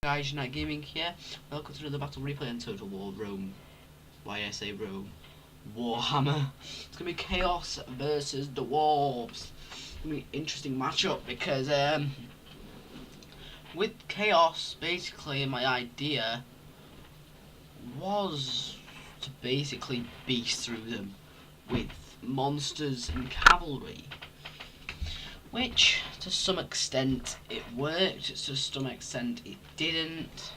Guys, Unite Gaming here. Welcome to another battle replay on Total War Rome. Why I say Rome? Warhammer. It's gonna be Chaos versus the Dwarves. It's gonna be an interesting matchup because with Chaos, basically my idea was to basically beast through them with monsters and cavalry. Which, to some extent, it worked, to some extent it didn't.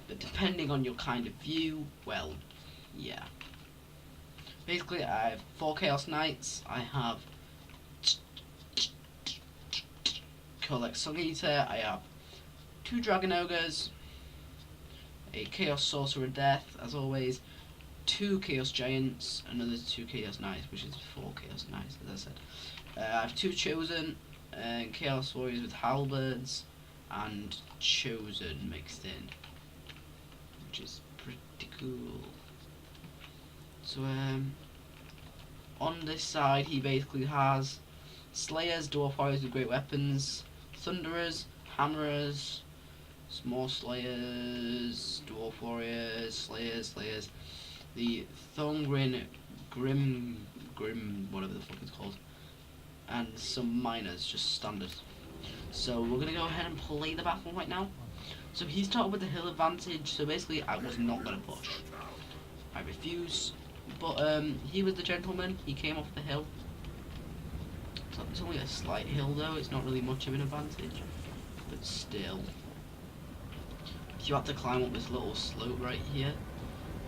But depending on your kind of view, well, yeah. Basically, I have 4 Chaos Knights, I have Colex Sun Eater, I have 2 Dragon Ogres, a Chaos Sorcerer Death, as always, 2 Chaos Giants, another 2 Chaos Knights, which is 4 Chaos Knights, as I said. I have 2 Chosen, Chaos Warriors with Halberds, and Chosen mixed in, which is pretty cool. So, on this side, he basically has Slayers, Dwarf Warriors with great weapons, Thunderers, Hammerers, Small Slayers, Dwarf Warriors, Slayers, the Thorngrin, Grim, whatever the fuck it's called, and some miners, just standard. So we're gonna go ahead and play the battle right now. So he started with the hill advantage, so basically I was not gonna push. I refuse, but he was the gentleman, he came off the hill. So it's only a slight hill though, it's not really much of an advantage, but still. If you had to climb up this little slope right here,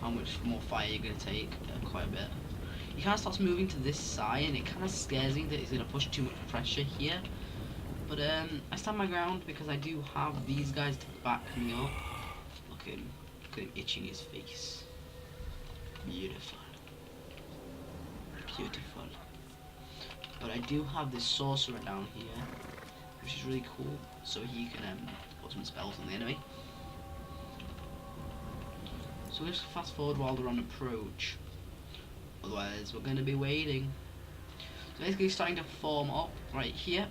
how much more fire you're gonna take? Quite a bit. He kind of starts moving to this side, and it kind of scares me that he's going to push too much pressure here. But I stand my ground because I do have these guys to back me up. Look at him itching his face. Beautiful. Beautiful. But I do have this sorcerer down here, which is really cool, so he can put some spells on the enemy. So let's fast forward while they're on approach. Otherwise, we're going to be waiting. So basically, he's starting to form up right here.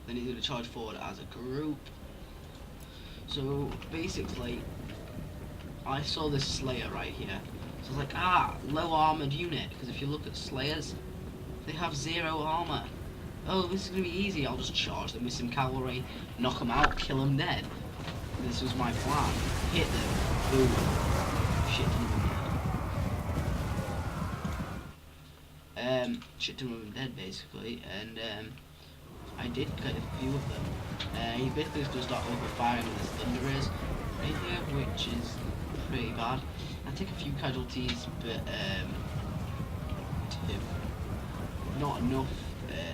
Then he's going to charge forward as a group. So basically, I saw this Slayer right here. So I was like, low armored unit. Because if you look at Slayers, they have 0 armor. Oh, this is going to be easy. I'll just charge them with some cavalry, knock them out, kill them dead. This was my plan. Hit them. Boom. Shit them. Shit to them dead basically, and I did get a few of them. He basically just start overfiring with his Thunderers right here, which is pretty bad. I take a few casualties, but not enough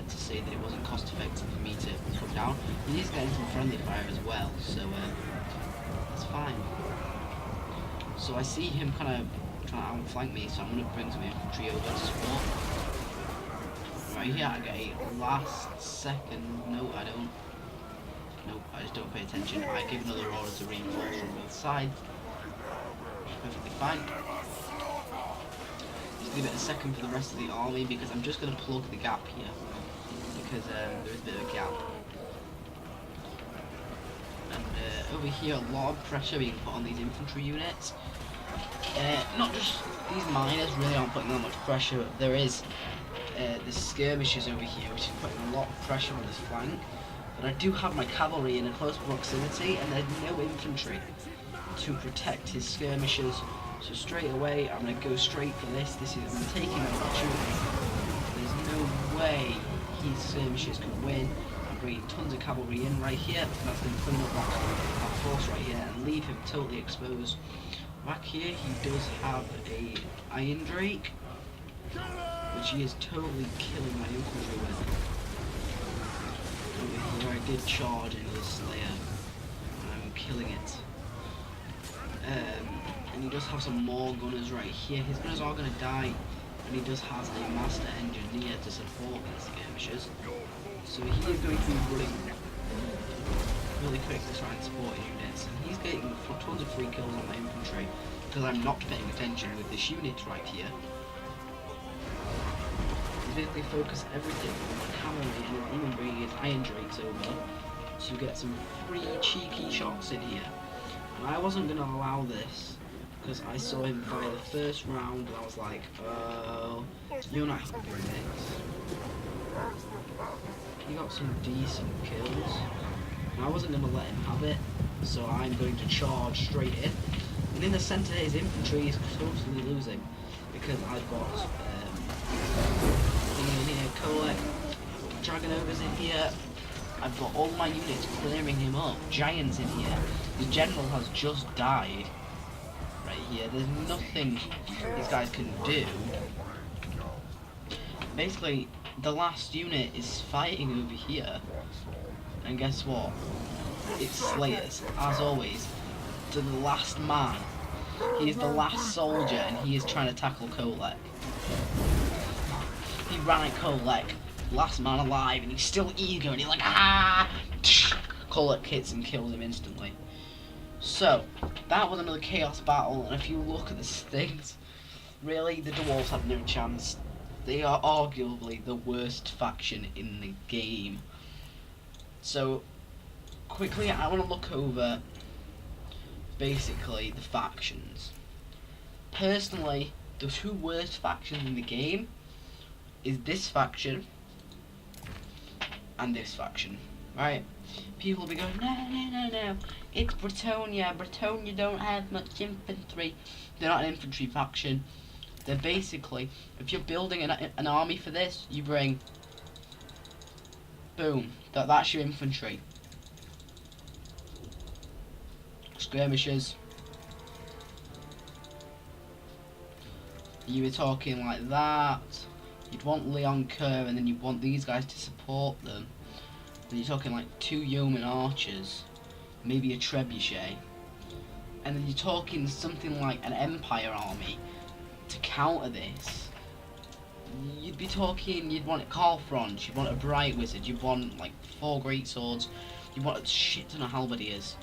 to say that it wasn't cost effective for me to come down. He is getting some friendly fire as well, so that's fine. So I see him kind of trying to outflank me, so I'm going to bring some infantry over to support. Right here I get a last second, no I don't, nope, I just don't pay attention. I give another order to reinforce from both sides, perfectly fine. Just give it a second for the rest of the army because I'm just going to plug the gap here, because there is a bit of a gap. And over here a lot of pressure being put on these infantry units. Not just these miners really aren't putting that much pressure, but there is the skirmishers over here, which is putting a lot of pressure on this flank. But I do have my cavalry in a close proximity, and there's no infantry to protect his skirmishers. So straight away, I'm going to go straight for this. I'm taking an opportunity. There's no way his skirmishers can win. I'm bringing tons of cavalry in right here. That's going to clean up that force right here and leave him totally exposed. Back here, he does have a Iron Drake, which he is totally killing my infantry with. Over here I did charge into the Slayer, and I'm killing it. And he does have some more gunners right here. His gunners are going to die, and he does have a Master Engineer to support his skirmishers. So he is going to be running really quick to try and support his units. And he's getting tons of free kills on my infantry, because I'm not paying attention with this unit right here. Basically focus everything on my cavalry and even bringing his Iron Drakes over to get some free cheeky shots in here. And I wasn't going to allow this because I saw him fire the first round and I was like, oh, you're not having this. He got some decent kills. And I wasn't going to let him have it, so I'm going to charge straight in. And in the centre his infantry is totally losing because I've got in here, Kolek, Dragon Ogres in here. I've got all my units clearing him up. Giants in here. The general has just died. Right here. There's nothing these guys can do. Basically, the last unit is fighting over here. And guess what? It's Slayers, as always. To the last man. He is the last soldier and he is trying to tackle Kolek. He ran at Kolek, last man alive, and he's still eager and he's like, ah! Kolek hits and kills him instantly. So, that was another chaos battle, and if you look at the things, really, the dwarves have no chance. They are arguably the worst faction in the game. So, quickly, I want to look over basically the factions. Personally, the two worst factions in the game is this faction and this faction, right? People will be going, no, it's Bretonia. Bretonia don't have much infantry. They're not an infantry faction. They're basically, if you're building an army for this, you bring, boom, that's your infantry. Skirmishers. You were talking like that. You'd want Leon Kerr, and then you'd want these guys to support them. And you're talking like 2 yeoman archers, maybe a trebuchet. And then you're talking something like an empire army to counter this. You'd be talking, you'd want a Carlfront, you'd want a Bright Wizard, you'd want like 4 great swords, you'd want a shit ton of halberdiers,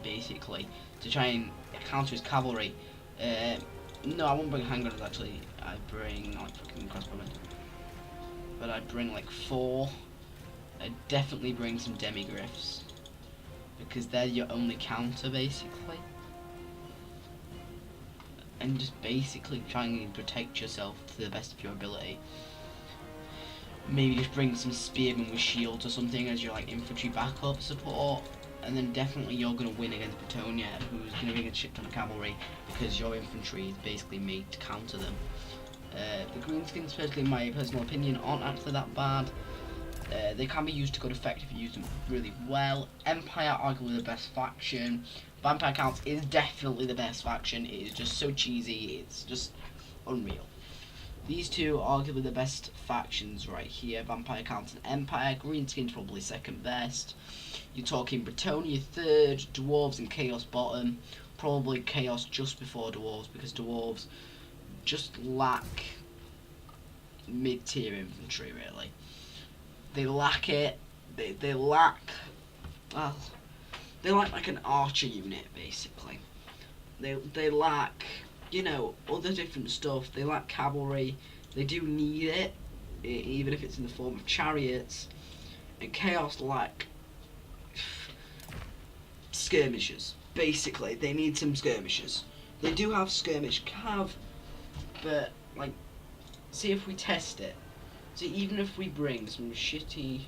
basically, to try and counter his cavalry. No, I won't bring handgunners actually. I bring like fucking crossbowmen. But I'd bring like 4. I'd definitely bring some demigriffs. Because they're your only counter basically. And just basically trying to protect yourself to the best of your ability. Maybe just bring some spearmen with shields or something as your like infantry backup support. And then definitely you're going to win against Bretonia, who's going to bring a shit ton of cavalry, because your infantry is basically made to counter them. The greenskins, personally, in my personal opinion, aren't actually that bad. They can be used to good effect if you use them really well. Empire, arguably the best faction. Vampire Counts is definitely the best faction. It is just so cheesy, it's just unreal. These two are arguably the best factions right here. Vampire Counts and Empire. Greenskins probably second best. You're talking Bretonia third, Dwarves and Chaos bottom. Probably Chaos just before Dwarves, because Dwarves just lack mid-tier infantry, really. They lack it. They lack, well, they lack like an archer unit, basically. They lack, you know, other different stuff. They lack cavalry. They do need it, even if it's in the form of chariots. And Chaos lack skirmishers. Basically, they need some skirmishers. They do have skirmish cav, but like, see if we test it. See, even if we bring some shitty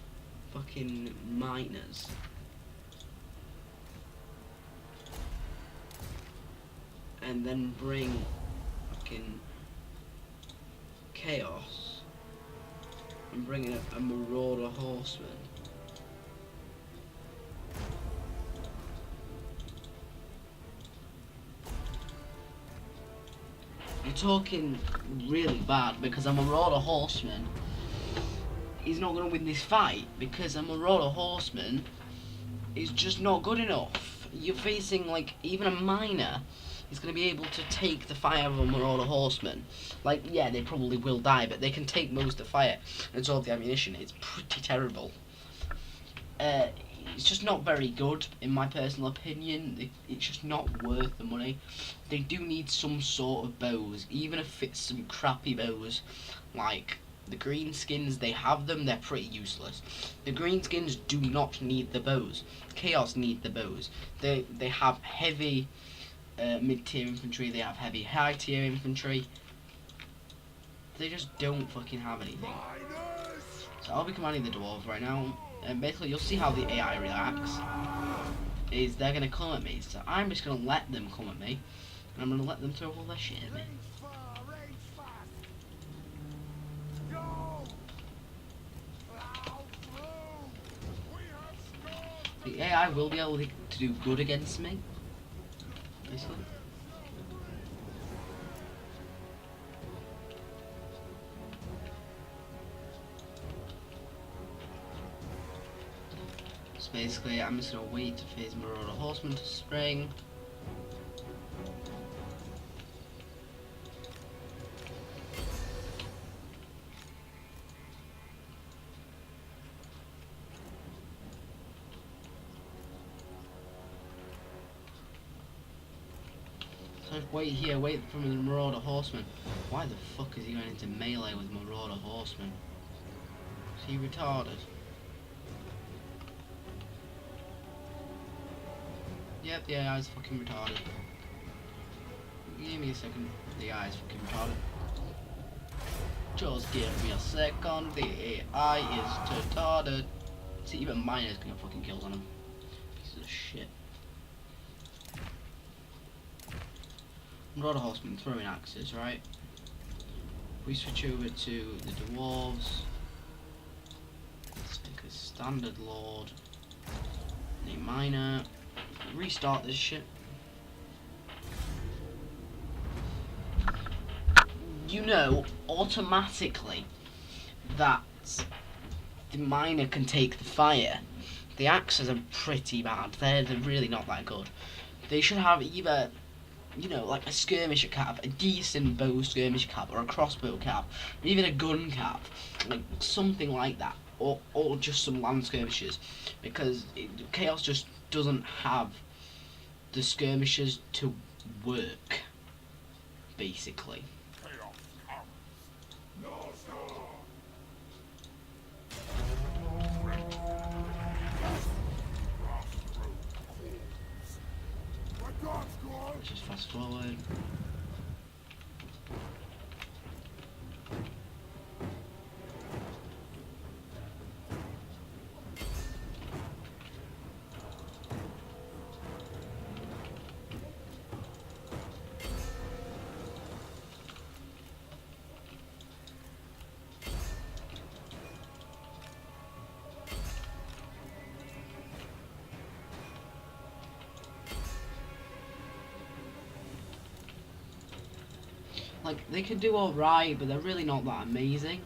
fucking miners, and then bring fucking Chaos, and bring in a Marauder Horseman. You're talking really bad, because a Marauder Horseman is not going to win this fight, because a Marauder Horseman is just not good enough. You're facing, like, even a miner is going to be able to take the fire of a Marauder Horseman. Like, yeah, they probably will die, but they can take most of the fire and absorb the ammunition. It's pretty terrible. It's just not very good, in my personal opinion. It's just not worth the money. They do need some sort of bows, even if it's some crappy bows, like The greenskins, they have them, they're pretty useless. The greenskins do not need the bows. Chaos need the bows. They have heavy mid-tier infantry, they have heavy high-tier infantry. They just don't fucking have anything. So I'll be commanding the dwarves right now, and basically you'll see how the AI reacts. Is they're going to come at me, so I'm just going to let them come at me, and I'm going to let them throw all their shit at me. The AI will be able to do good against me, basically. So basically, I'm just going to wait for his Marauder Horseman to spring. So wait here, wait for the Marauder Horseman. Why the fuck is he going into melee with Marauder Horseman? Is he retarded? Yep, the AI is fucking retarded. Give me a second. The AI is fucking retarded. Just give me a second. The AI is retarded. See, even miners can get fucking kills on him. Piece of shit. Marauder Horseman throwing axes, right? We switch over to the dwarves. Let's take a standard lord. A miner. Restart this shit. You know automatically that the miner can take the fire. The axes are pretty bad. They're really not that good. They should have either, you know, like a skirmisher cap, a decent bow skirmisher cap, or a crossbow cap, or even a gun cap, like something like that, or just some land skirmishers, because Chaos just doesn't have the skirmishers to work, basically. Let's just fast forward. Like, they can do alright, but they're really not that amazing.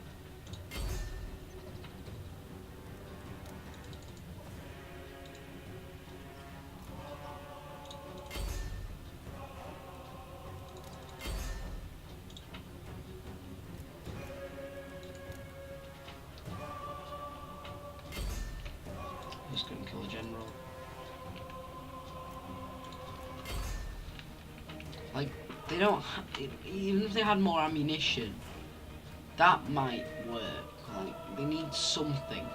Just couldn't kill a general. Like, they don't even if they had more ammunition, that might work. Like, they need something.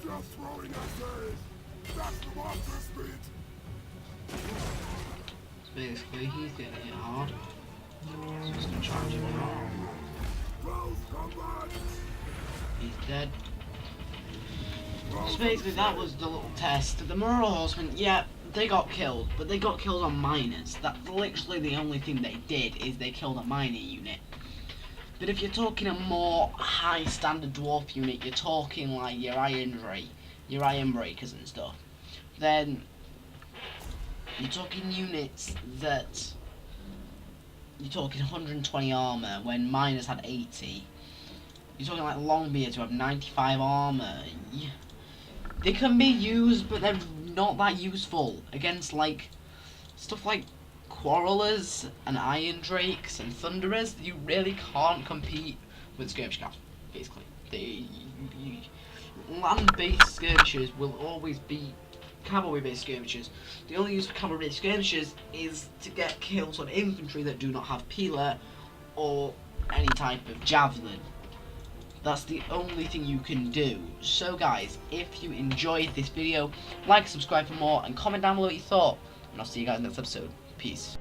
Just throwing essays. That's the monster speed. So basically, he's getting hit hard. So just gonna charge him now. He's dead. So basically, that was the little test. The Marauder Horsemen, yeah, they got killed, but they got killed on miners. That's literally the only thing they did, is they killed a miner unit. But if you're talking a more high standard dwarf unit, you're talking like your Iron Ray, your iron breakers and stuff, then you're talking units that you're talking 120 armor when miners had 80. You're talking like Longbeards who have 95 armor. They can be used, but they're not that useful against like stuff like Quarrelers and Iron Drakes and Thunderers. You really can't compete with skirmish caps. Basically, land-based skirmishers will always be cavalry-based skirmishers. The only use for cavalry-based skirmishers is to get kills on infantry that do not have Peeler or any type of javelin. That's the only thing you can do. So guys, if you enjoyed this video, like, subscribe for more, and comment down below what you thought. And I'll see you guys in the next episode. Peace.